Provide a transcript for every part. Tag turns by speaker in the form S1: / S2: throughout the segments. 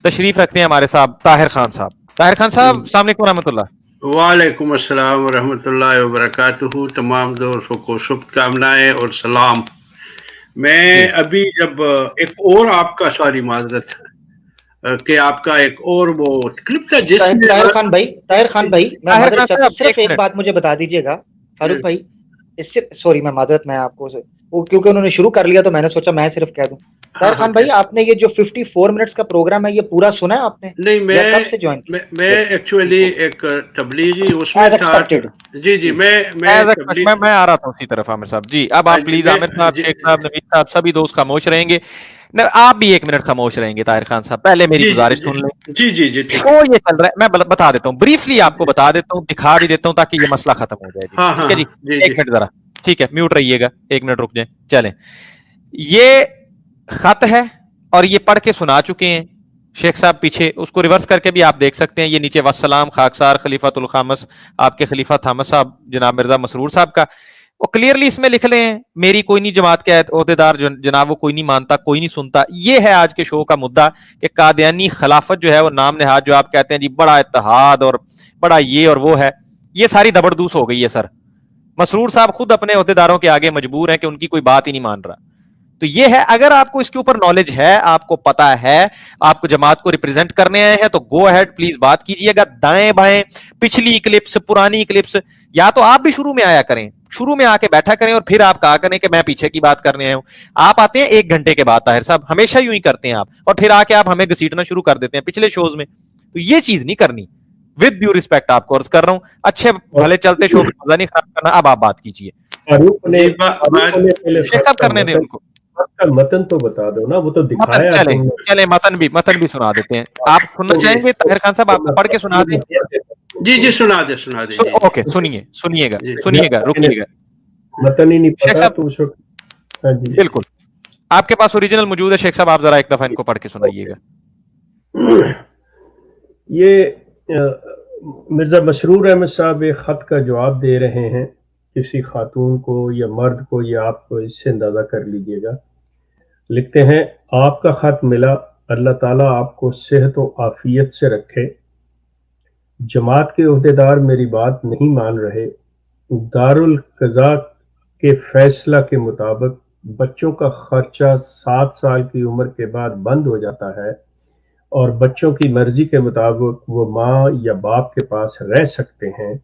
S1: تشریف رکھتے ہیں ہمارے صاحب طاہر خان صاحب. طاہر خان صاحب السلام علیکم ورحمۃ اللہ.
S2: وعلیکم السلام ورحمۃ اللہ وبرکاتہ. تمام دوستوں کو شبھ کامنائیں اور سلام. میں ابھی جب ایک اور آپ کا سوری معذرت کہ آپ کا ایک اور وہ کلپ تھا جس میں
S3: طاہر خان بھائی میں معذرت چاہتا ہوں, صرف ایک بات مجھے بتا دیجیے گا فاروق بھائی, اس سے سوری میں معذرت, میں آپ کو کیونکہ انہوں نے شروع کر لیا تو میں نے سوچا میں صرف کہہ دوں. طاہر خان بھائی, آپ نے یہ جو 54 منٹس کا پروگرام ہے یہ پورا سنا ہے آپ نے؟
S2: نہیں,
S3: کب سے جوائن کیا؟
S2: میں ایکچولی ایک تبلیغی اس میں تھا. جی
S1: میں آ رہا تھا اسی طرف عامر صاحب. جی اب آپ پلیز عامر صاحب, شیخ صاحب, نوید صاحب سبھی دوست خاموش رہیں گے. آپ بھی 1 منٹ خاموش رہیں گے طاہر خان صاحب, پہلے میری گزارش سن لیں.
S2: جی
S1: شو یہ چل رہا ہے, میں بتا دیتا ہوں بریفلی, آپ کو بتا دیتا ہوں, دکھا بھی دیتا ہوں تاکہ یہ مسئلہ ختم ہو جائے. ٹھیک ہے جی, 1 منٹ ذرا, ٹھیک ہے, میوٹ رہیے گا, 1 منٹ رک جائیں. چلیں, یہ خط ہے اور یہ پڑھ کے سنا چکے ہیں شیخ صاحب پیچھے, اس کو ریورس کر کے بھی آپ دیکھ سکتے ہیں. یہ نیچے وسلام خاکسار خلیفۃ الخامس, آپ کے خلیفہ تھامس صاحب جناب مرزا مسرور صاحب کا, وہ کلیئرلی اس میں لکھ لے ہیں. میری کوئی نہیں جماعت کے عہدیدار جناب, وہ کوئی نہیں مانتا, کوئی نہیں سنتا. یہ ہے آج کے شو کا مدعا کہ قادیانی خلافت جو ہے وہ نام نہاد جو آپ کہتے ہیں جی بڑا اتحاد اور بڑا یہ اور وہ ہے, یہ ساری دبردوس ہو گئی ہے سر. مسرور صاحب خود اپنے عہدیداروں کے آگے مجبور ہیں کہ ان کی کوئی بات ہی نہیں مان رہا. تو یہ ہے, اگر آپ کو اس کے اوپر نالج ہے, آپ کو پتا ہے, آپ کو جماعت کو ریپرزینٹ کرنے آئے ہیں, تو گو ہیڈ پلیز بات کیجئے گا. دائیں بائیں پچھلی کلپس, پرانی کلپس, یا تو آپ بھی شروع میں آیا کریں, شروع میں آ کے بیٹھا کریں اور پھر آپ کہا کریں کہ میں پیچھے کی بات کرنے آیا ہوں. آپ آتے ہیں 1 گھنٹے کے بعد طاہر صاحب, ہمیشہ یوں ہی کرتے ہیں آپ, اور پھر آ کے آپ ہمیں گھسیٹنا شروع کر دیتے ہیں پچھلے شوز میں. تو یہ چیز نہیں کرنی. ود ڈیو ریسپیکٹ آپ کو عرض کر رہا ہوں, اچھے بھلے چلتے شو کا مزہ نہیں خراب کرنا. اب آپ بات کیجیے. شیخ صاحب کرنے دیں ان کو.
S4: متن تو بتا دو نا, وہ تو دکھایا.
S1: چلیں متن بھی سنا دیتے ہیں. آپ سننا چاہیں گے طاہر خان صاحب, آپ کو پڑھ کے سنا دیں؟
S2: جی سنا دے.
S1: اوکے, سنیے گا, رکیے گا.
S4: متن ہی نہیں پتا تو
S1: بالکل آپ کے پاس اوریجنل موجود ہے شیخ صاحب, آپ ذرا ایک دفعہ ان کو پڑھ کے سنائیے گا.
S4: یہ مرزا مسرور احمد صاحب ایک خط کا جواب دے رہے ہیں کسی خاتون کو یا مرد کو, یا آپ کو اس سے اندازہ کر لیجئے گا. لکھتے ہیں, آپ کا خط ملا, اللہ تعالیٰ آپ کو صحت و عافیت سے رکھے. جماعت کے عہدیدار میری بات نہیں مان رہے. دارالقضاء کے فیصلہ کے مطابق بچوں کا خرچہ 7 سال کی عمر کے بعد بند ہو جاتا ہے, اور بچوں کی مرضی کے مطابق وہ ماں یا باپ کے پاس رہ سکتے ہیں.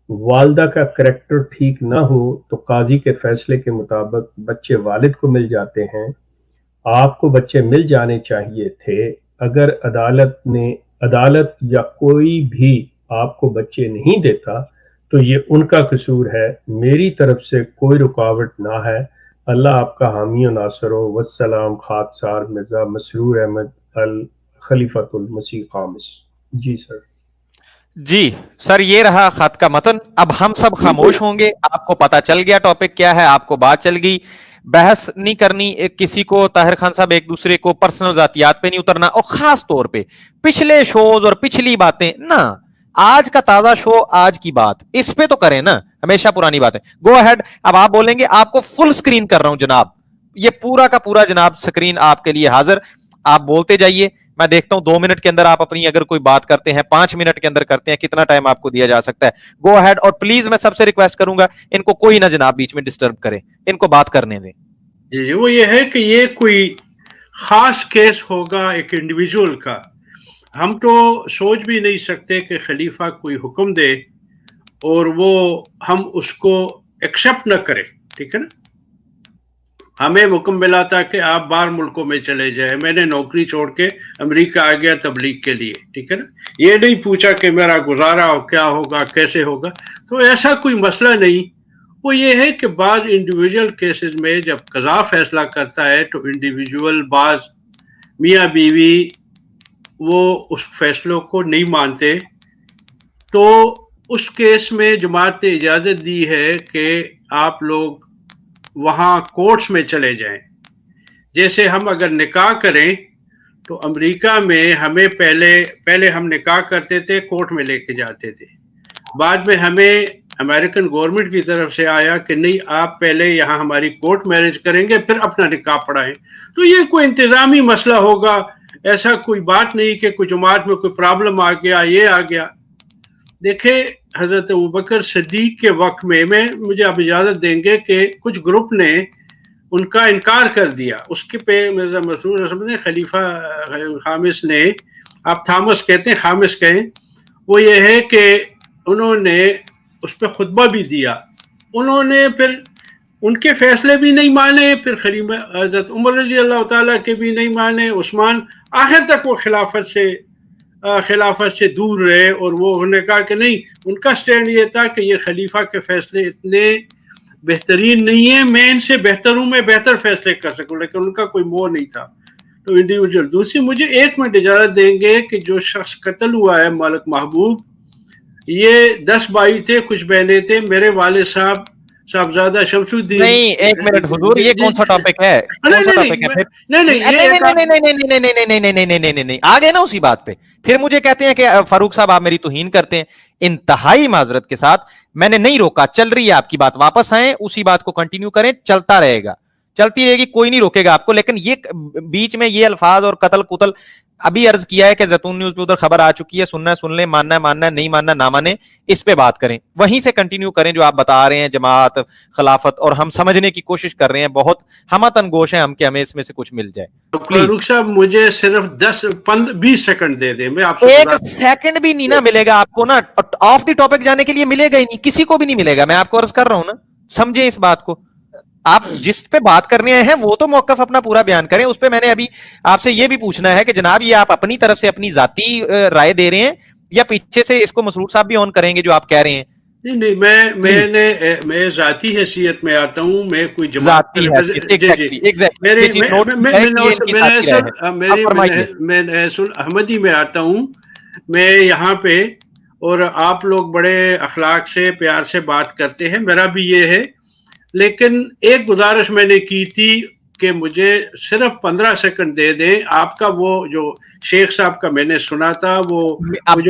S4: والدہ کا کریکٹر ٹھیک نہ ہو تو قاضی کے فیصلے کے مطابق بچے والد کو مل جاتے ہیں. آپ کو بچے مل جانے چاہیے تھے. اگر عدالت یا کوئی بھی آپ کو بچے نہیں دیتا تو یہ ان کا قصور ہے, میری طرف سے کوئی رکاوٹ نہ ہے. اللہ آپ کا حامی و ناصر ہو. والسلام, خاکسار مرزا مسرور احمد خلیفۃ المسیح خامس. جی
S1: سر, یہ رہا خط کا متن. اب ہم سب خاموش ہوں گے, آپ کو پتا چل گیا ٹاپک کیا ہے, آپ کو بات چل گئی. بحث نہیں کرنی کسی کو, طاہر خان صاحب ایک دوسرے کو پرسنل ذاتیات پہ نہیں اترنا, اور خاص طور پہ پچھلے شوز اور پچھلی باتیں نہ. آج کا تازہ شو, آج کی بات, اس پہ تو کریں نا, ہمیشہ پرانی باتیں. گو ہیڈ, اب آپ بولیں گے, آپ کو فل سکرین کر رہا ہوں جناب, یہ پورا کا پورا جناب سکرین آپ کے لیے حاضر. آپ بولتے جائیے, میں دیکھتا ہوں 2 منٹ کے اندر آپ اپنی اگر کوئی بات کرتے ہیں, 5 منٹ کے اندر کرتے ہیں, کتنا ٹائم آپ کو دیا جا سکتا ہے. گو ہیڈ, اور پلیز میں سب سے ریکویسٹ کروں گا, ان کو کوئی نہ جناب بیچ میں ڈسٹرب کرے, ان کو بات کرنے دیں.
S2: جی وہ یہ ہے کہ یہ کوئی خاص کیس ہوگا ایک انڈیویجول کا. ہم تو سوچ بھی نہیں سکتے کہ خلیفہ کوئی حکم دے اور وہ ہم اس کو ایکسپٹ نہ کریں. ٹھیک ہے نا, ہمیں حکم ملا تھا کہ آپ باہر ملکوں میں چلے جائیں, میں نے نوکری چھوڑ کے امریکہ آ گیا تبلیغ کے لیے. ٹھیک ہے نا, یہ نہیں پوچھا کہ میرا گزارا ہو کیا ہوگا, کیسے ہوگا. تو ایسا کوئی مسئلہ نہیں. وہ یہ ہے کہ بعض انڈیویجول کیسز میں جب قضا فیصلہ کرتا ہے تو انڈیویجول بعض میاں بیوی وہ اس فیصلوں کو نہیں مانتے, تو اس کیس میں جماعت نے اجازت دی ہے کہ آپ لوگ وہاں کورٹس میں چلے جائیں. جیسے ہم اگر نکاح کریں تو امریکہ میں ہمیں پہلے ہم نکاح کرتے تھے, کورٹ میں لے کے جاتے تھے. بعد میں ہمیں امریکن گورنمنٹ کی طرف سے آیا کہ نہیں, آپ پہلے یہاں ہماری کورٹ میرج کریں گے پھر اپنا نکاح پڑھائیں. تو یہ کوئی انتظامی مسئلہ ہوگا, ایسا کوئی بات نہیں کہ کوئی جماعت میں کوئی پرابلم آ گیا، یہ آ گیا. دیکھیں حضرت ابوبکر صدیق کے وقت میں مجھے آپ اجازت دیں گے کہ کچھ گروپ نے ان کا انکار کر دیا. اس کے پہ مرزا مسرور احمد نے خلیفہ خامس نے، آپ تھامس کہتے ہیں خامس کہیں، وہ یہ ہے کہ انہوں نے اس پہ خطبہ بھی دیا. انہوں نے پھر ان کے فیصلے بھی نہیں مانے، پھر خلیفہ حضرت عمر رضی اللہ تعالیٰ کے بھی نہیں مانے، عثمان، آخر تک وہ خلافت سے دور رہے. اور وہ انہوں نے کہا کہ نہیں، ان کا سٹینڈ یہ تھا کہ یہ خلیفہ کے فیصلے اتنے بہترین نہیں ہیں، میں ان سے بہتر ہوں، میں بہتر فیصلے کر سکوں، لیکن ان کا کوئی موہ نہیں تھا. تو انڈیویجول. دوسری مجھے 1 منٹ اجازت دیں گے کہ جو شخص قتل ہوا ہے ملک محبوب، یہ 10 بھائی تھے، کچھ بہنیں تھے. میرے والد صاحب صاحبزادہ شمس الدین.
S1: نہیں 1 منٹ حضور، یہ کون سا ٹاپک ہے؟ کون سا ٹاپک ہے؟ نہیں آ گئے نا اسی بات پہ. پھر مجھے کہتے ہیں کہ فاروق صاحب آپ میری توہین کرتے ہیں. انتہائی معذرت کے ساتھ، میں نے نہیں روکا، چل رہی ہے آپ کی بات، واپس آئیں اسی بات کو کنٹینیو کریں، چلتا رہے گا، چلتی رہے گی، کوئی نہیں روکے گا آپ کو. لیکن یہ بیچ میں یہ الفاظ اور قتل قتل، ابھی عرض کیا ہے کہ زیتون نیوز پہ ادھر خبر آ چکی ہے، سننا ہے سن لیں، ماننا ہے ماننا ہے، نہیں ماننا نہ مانے، اس پہ بات کریں، وہیں سے کنٹینیو کریں جو آپ بتا رہے ہیں جماعت خلافت. اور ہم سمجھنے کی کوشش کر رہے ہیں، بہت ہمتن گوش ہیں ہم کہ ہمیں اس میں سے کچھ مل جائے.
S2: فاروق صاحب مجھے صرف 10-20 سیکنڈ دے دیں، میں آپ سے
S1: 1 سیکنڈ بھی نہیں نا ملے گا آپ کو نا، آف دی ٹاپک جانے کے لیے ملے گا ہی نہیں، کسی کو بھی نہیں ملے گا. میں آپ کو عرض کر رہا ہوں نا، سمجھیں اس بات کو. آپ جس پہ بات کرنے آئے ہیں وہ تو موقف اپنا پورا بیان کریں. اس پہ میں نے ابھی آپ سے یہ بھی پوچھنا ہے کہ جناب یہ آپ اپنی طرف سے اپنی ذاتی رائے دے رہے ہیں یا پیچھے سے اس کو مسرور صاحب بھی آن کریں گے جو آپ کہہ رہے ہیں؟
S2: نہیں، میں ذاتی حیثیت میں آتا ہوں، میں کوئی جماعت میں احمدی میں آتا ہوں، میں یہاں پہ، اور آپ لوگ بڑے اخلاق سے پیار سے بات کرتے ہیں، میرا بھی یہ ہے. لیکن ایک گزارش میں نے کی تھی کہ مجھے صرف 15 سیکنڈ دے دیں. آپ کا وہ جو شیخ صاحب کا میں نے سنا تھا، وہ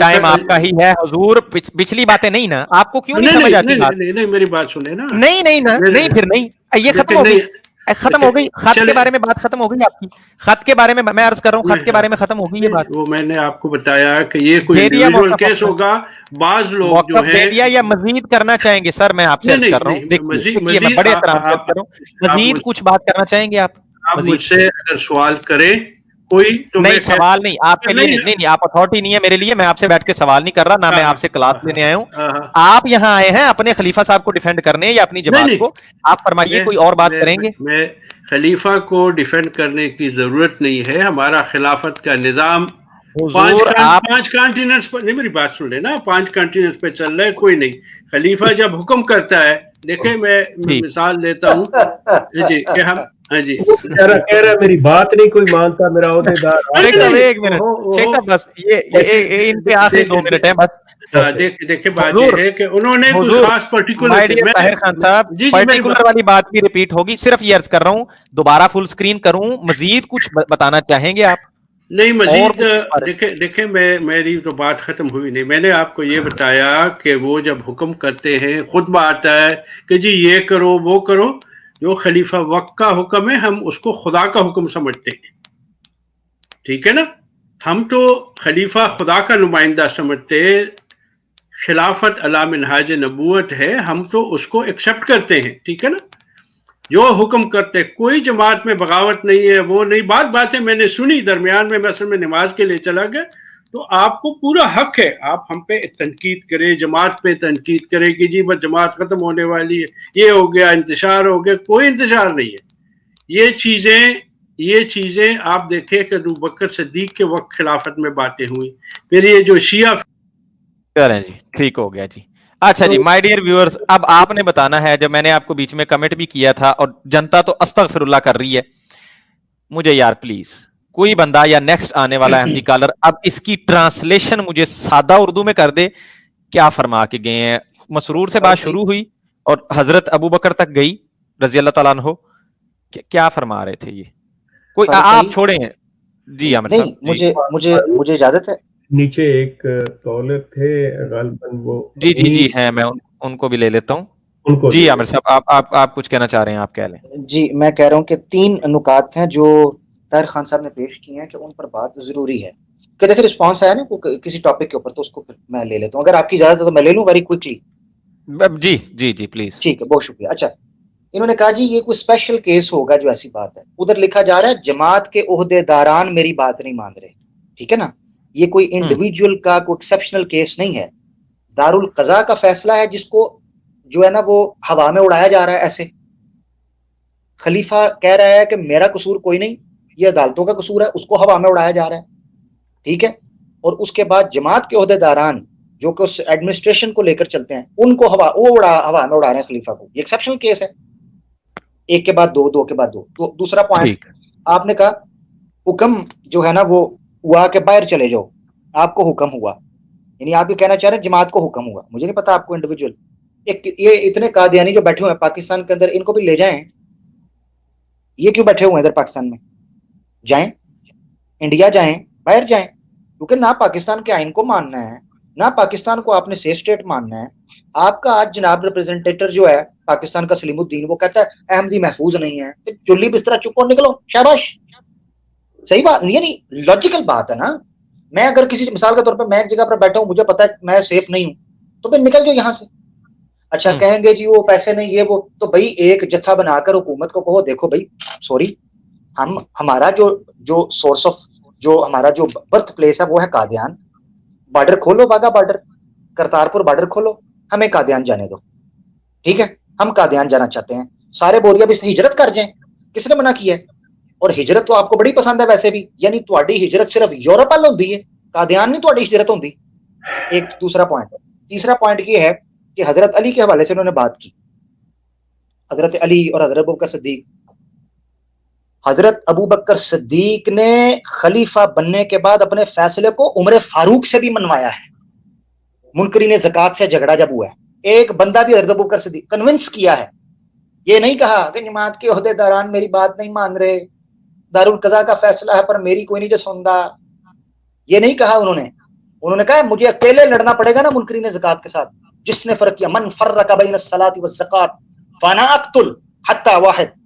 S1: ٹائم آپ کا ہی ہے حضور، پچھلی باتیں نہیں نا، آپ کو کیوں نہیں سمجھ آتی بات؟
S2: نہیں میری بات سنیں نا.
S1: نہیں پھر نہیں، یہ ختم ہو گئی، ختم ہو گئی. خط کے بارے میں بات ختم ہو گئی آپ کی، خط کے بارے میں میں عرض کر رہا ہوں، خط کے بارے میں ختم ہو گئی یہ بات.
S2: وہ میں نے آپ کو بتایا کہ یہ کوئی انڈیویجول کیس ہوگا. بعض لوگ جو ہیں
S1: یا مزید کرنا چاہیں گے سر، میں آپ سے عرض کر رہا ہوں، دیکھیے میں بڑے احترام سے کر رہا ہوں، مزید کچھ بات کرنا چاہیں گے آپ
S2: مجھ سے اگر سوال کریں کوئی تو
S1: نہیں، سوال نہیں آپ کے لیے، نہیں آپ اتھارٹی نہیں ہے میرے لیے، میں آپ سے بیٹھ کے سوال نہیں کر رہا، نہ میں آپ سے کلاس لینے آیا ہوں. آپ یہاں آئے ہیں اپنے خلیفہ صاحب کو ڈیفینڈ کرنے یا اپنی جماعت کو، آپ فرمائیے کوئی اور بات کریں گے؟
S2: میں خلیفہ کو ڈیفینڈ کرنے کی ضرورت نہیں ہے. ہمارا خلافت کا نظام 5 کانٹیننٹس پر، نہیں میری بات سن لے نا، 5 کانٹیننٹس پہ چل رہا ہے. کوئی نہیں، خلیفہ جب حکم کرتا ہے، دیکھیں میں مثال دیتا ہوں جی کہ ہم جی
S4: کہہ رہا میری بات نہیں کوئی مانتا، میرا عہدیدار.
S1: ایک منٹ شیخ صاحب، بس یہ ان کے آخری 2 منٹ ہیں بس.
S2: دیکھیں بات یہ ہے کہ انہوں نے کوئی خاص پرٹیکولر،
S1: طاہر خان صاحب پرٹیکولر والی بات بھی ریپیٹ ہوگی، صرف یہ عرض کر رہا ہوں دوبارہ فل سکرین کروں، مزید کچھ بتانا چاہیں گے آپ؟
S2: نہیں مزید دیکھیں میری تو بات ختم ہوئی نہیں. میں نے آپ کو یہ بتایا کہ وہ جب حکم کرتے ہیں، خطبہ آتا ہے کہ جی یہ کرو وہ کرو، جو خلیفہ وقت کا حکم ہے ہم اس کو خدا کا حکم سمجھتے ہیں، ٹھیک ہے نا. ہم تو خلیفہ خدا کا نمائندہ سمجھتے، خلافت علی منہاج نبوت ہے، ہم تو اس کو ایکسپٹ کرتے ہیں، ٹھیک ہے نا. جو حکم کرتے، کوئی جماعت میں بغاوت نہیں ہے، وہ نہیں. باتیں میں نے سنی درمیان میں، مثلا میں نماز کے لیے چلا گیا، تو آپ کو پورا حق ہے، آپ ہم پہ تنقید کریں، جماعت پہ تنقید کریں کہ جی بس جماعت ختم ہونے والی ہے، یہ ہو گیا، انتشار ہو گیا. کوئی انتشار نہیں ہے. یہ چیزیں آپ دیکھیں کہ ابوبکر صدیق کے وقت خلافت میں باتیں ہوئی. پھر یہ جو شیعہ
S1: کریں جی، ٹھیک ہو گیا جی. اچھا جی مائی ڈیئر ویورز، اب آپ نے بتانا ہے، جب میں نے آپ کو بیچ میں کمنٹ بھی کیا تھا اور جنتا تو استغفر اللہ کر رہی ہے، مجھے یار پلیز کوئی بندہ یا نیکسٹ آنے والا احمدی کالر اب اس کی ٹرانسلیشن مجھے سادہ اردو میں کر دے. کیا فرما کے گئے ہیں؟ مسرور سے بات شروع ہوئی اور حضرت ابوبکر تک گئی رضی اللہ تعالیٰ عنہ، کیا فرما رہے تھے یہ؟ کوئی آپ چھوڑیں جی عامر صاحب.
S3: مجھے اجازت ہے.
S4: نیچے ایک کالر تھے غالباً، وہ
S1: جی ہیں، میں ان کو بھی لے لیتا ہوں. جی عامر صاحب آپ کچھ کہنا چاہ رہے ہیں، آپ کہہ لیں.
S3: جی میں کہہ رہا ہوں کہ 3 نکات ہیں جو طاہر خان صاحب نے پیش کی ہیں کہ ان پر بات ضروری ہے. کہ دیکھیں رسپانس آیا نا کسی ٹاپک کے اوپر تو اس کو میں لے لیتا ہوں, اگر آپ کی اجازت ہے تو میں لے لوں ویری کوئکلی.
S1: جی جی جی پلیز.
S3: ٹھیک ہے, بہت شکریہ. اچھا, انہوں نے کہا جی یہ کوئی اسپیشل کیس ہوگا جو ایسی بات ہے. ادھر لکھا جا رہا ہے جماعت کے عہدے داران میری بات نہیں مان رہے. ٹھیک ہے نا, یہ کوئی انڈیویجول کا کوئی ایکسیپشنل کیس نہیں ہے. دارالقضاء کا فیصلہ ہے جس کو جو ہے نا وہ ہوا میں اڑایا جا رہا ہے ایسے. خلیفہ کہہ رہا ہے کہ میرا قصور کوئی نہیں, یہ عدالتوں کا قصور ہے, اس کو ہوا میں اڑایا جا رہا ہے. ٹھیک ہے, اور اس کے بعد جماعت کے عہدے داران جو کہ اس ایڈمنسٹریشن کو لے کر چلتے ہیں ان کو ہوا میں اڑا رہے ہیں خلیفہ کو. یہ ایکسیپشنل کیس ہے. ایک کے بعد دو, دو کے بعد دو. تو دوسرا پوائنٹ آپ نے کہا حکم جو ہے نا وہ ہوا کہ باہر چلے جاؤ, آپ کو حکم ہوا, یعنی آپ یہ کہنا چاہ رہے ہیں جماعت کو حکم ہوا. مجھے نہیں پتا آپ کو انڈیویجول یہ اتنے قادیانی جو بیٹھے ہوئے ہیں پاکستان کے اندر, ان کو بھی لے جائیں. یہ کیوں بیٹھے ہوئے ہیں ادھر پاکستان میں؟ جائیں انڈیا جائیں, باہر جائیں, کیونکہ نہ پاکستان کے آئین کو ماننا ہے نہ پاکستان کو آپ نے سیف اسٹیٹ ماننا ہے. آپ کا آج جناب ریپرزینٹیٹر جو ہے پاکستان کا سلیم الدین, وہ کہتا ہے احمدی محفوظ نہیں ہے. چلی بسترا چکو نکلو, شاباش. صحیح بات, یعنی لاجیکل بات ہے نا. میں اگر کسی مثال کے طور پہ میں ایک جگہ پر بیٹھا ہوں, مجھے پتا ہے میں سیف نہیں ہوں, تو پھر نکل جاؤ یہاں سے. اچھا کہیں گے جی وہ پیسے نہیں یہ وہ, تو بھائی ایک جتھا بنا کر حکومت کو کہو دیکھو بھائی سوری, ہمارا جو سورس آف جو ہمارا جو برتھ پلیس ہے وہ ہے قادیان. بارڈر کھولو, واگا بارڈر, کرتارپور بارڈر کھولو, ہمیں قادیان جانے دو. ٹھیک ہے, ہم قادیان جانا چاہتے ہیں. سارے بوریا بھی ہجرت کر جائیں, کس نے منع کیا ہے؟ اور ہجرت تو آپ کو بڑی پسند ہے ویسے بھی, یعنی تہاڈی ہجرت صرف یورپ وال ہوندی ہے, قادیان نہیں تہاڈی ہجرت ہوندی. ایک دوسرا پوائنٹ. تیسرا پوائنٹ یہ ہے کہ حضرت علی کے حوالے سے انہوں نے بات کی. حضرت علی اور حضرت ابوبکر صدیق. حضرت ابوبکر صدیق نے خلیفہ بننے کے بعد اپنے فیصلے کو عمر فاروق سے بھی منوایا ہے. منکرین زکات سے جھگڑا جب ہوا ہے, ایک بندہ بھی حضرت ابوبکر صدیق کنونس کیا ہے. یہ نہیں کہا کہ جماعت کے عہدے داران میری بات نہیں مان رہے, دارالقضاء کا فیصلہ ہے پر میری کوئی نہیں جو سندا. یہ نہیں کہا انہوں نے کہا مجھے اکیلے لڑنا پڑے گا نا منکرین زکات کے ساتھ. جس نے فرق کیا, من فرق بین الصلاۃ والزکات فانا اقتل حتی واحد.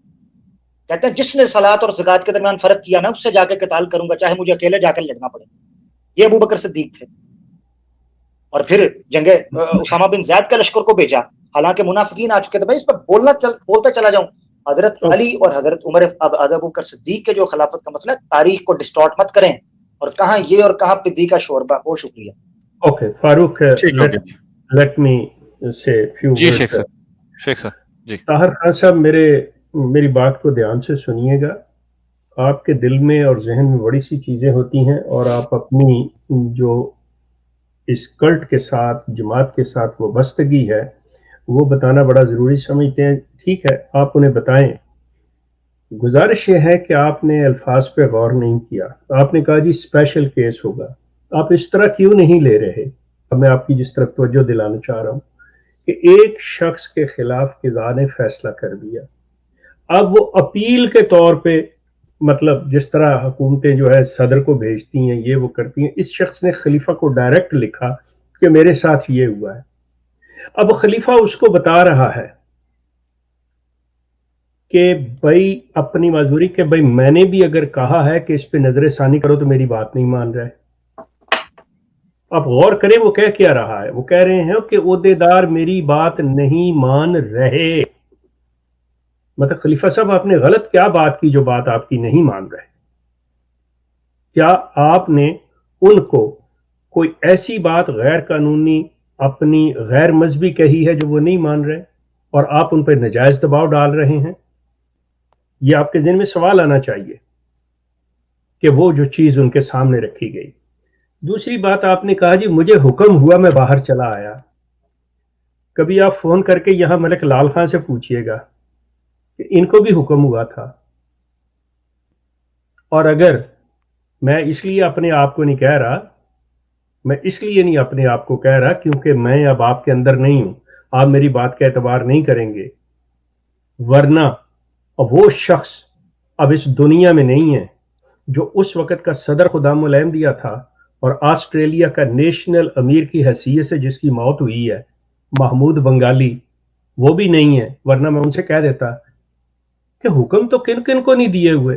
S3: کہتے ہیں جس نے صلاۃ اور زکات کے درمیان فرق کیا میں اس سے جا کے قتال کروں گا, چاہے مجھے اکیلے جا کر لڑنا پڑے. یہ ابوبکر صدیق تھے. اور پھر جنگ اسامہ بن زید کا لشکر کو بھیجا, حالانکہ منافقین آ چکے تھے. بھائی اس پر بولتا چلا جاؤں. حضرت علی اور حضرت عمر ابوبکر صدیق کے جو خلافت کا مسئلہ ہے, تاریخ کو ڈسٹارٹ مت کریں, اور کہاں یہ اور کہاں پدی کا شوربہ. بہت شکریہ.
S4: اوکے فاروق, لیٹ می سے فیو
S1: جی شیخ صاحب. جی
S4: طاہر خان صاحب, میری بات کو دھیان سے سنیے گا. آپ کے دل میں اور ذہن میں بڑی سی چیزیں ہوتی ہیں, اور آپ اپنی جو اس کلٹ کے ساتھ جماعت کے ساتھ وابستگی ہے وہ بتانا بڑا ضروری سمجھتے ہیں. ٹھیک ہے, آپ انہیں بتائیں. گزارش یہ ہے کہ آپ نے الفاظ پہ غور نہیں کیا. آپ نے کہا جی اسپیشل کیس ہوگا. آپ اس طرح کیوں نہیں لے رہے؟ اب میں آپ کی جس طرف توجہ دلانا چاہ رہا ہوں کہ ایک شخص کے خلاف قضاء نے فیصلہ کر دیا. اب وہ اپیل کے طور پہ, مطلب جس طرح حکومتیں جو ہے صدر کو بھیجتی ہیں یہ وہ کرتی ہیں, اس شخص نے خلیفہ کو ڈائریکٹ لکھا کہ میرے ساتھ یہ ہوا ہے. اب خلیفہ اس کو بتا رہا ہے کہ بھائی اپنی معذوری کہ بھائی میں نے بھی اگر کہا ہے کہ اس پہ نظر ثانی کرو تو میری بات نہیں مان رہے. آپ غور کریں وہ کہہ کیا رہا ہے. وہ کہہ رہے ہیں کہ عہدیدار میری بات نہیں مان رہے. مطلب خلیفہ صاحب آپ نے غلط کیا بات کی جو بات آپ کی نہیں مان رہے؟ کیا آپ نے ان کو کوئی ایسی بات غیر قانونی اپنی غیر مذہبی کہی ہے جو وہ نہیں مان رہے, اور آپ ان پہ ناجائز دباؤ ڈال رہے ہیں؟ یہ آپ کے ذہن میں سوال آنا چاہیے کہ وہ جو چیز ان کے سامنے رکھی گئی. دوسری بات آپ نے کہا جی مجھے حکم ہوا میں باہر چلا آیا. کبھی آپ فون کر کے یہاں ملک لال خان سے پوچھئے گا کہ ان کو بھی حکم ہوا تھا. اور اگر میں اس لیے اپنے آپ کو نہیں کہہ رہا, میں اس لیے نہیں اپنے آپ کو کہہ رہا کیونکہ میں اب آپ کے اندر نہیں ہوں, آپ میری بات کا اعتبار نہیں کریں گے, ورنہ وہ شخص اب اس دنیا میں نہیں ہے جو اس وقت کا صدر خدام الاحمدیہ تھا اور آسٹریلیا کا نیشنل امیر کی حیثیت سے جس کی موت ہوئی ہے, محمود بنگالی, وہ بھی نہیں ہے. ورنہ میں ان سے کہہ دیتا کہ حکم تو کن کن کو نہیں دیے ہوئے,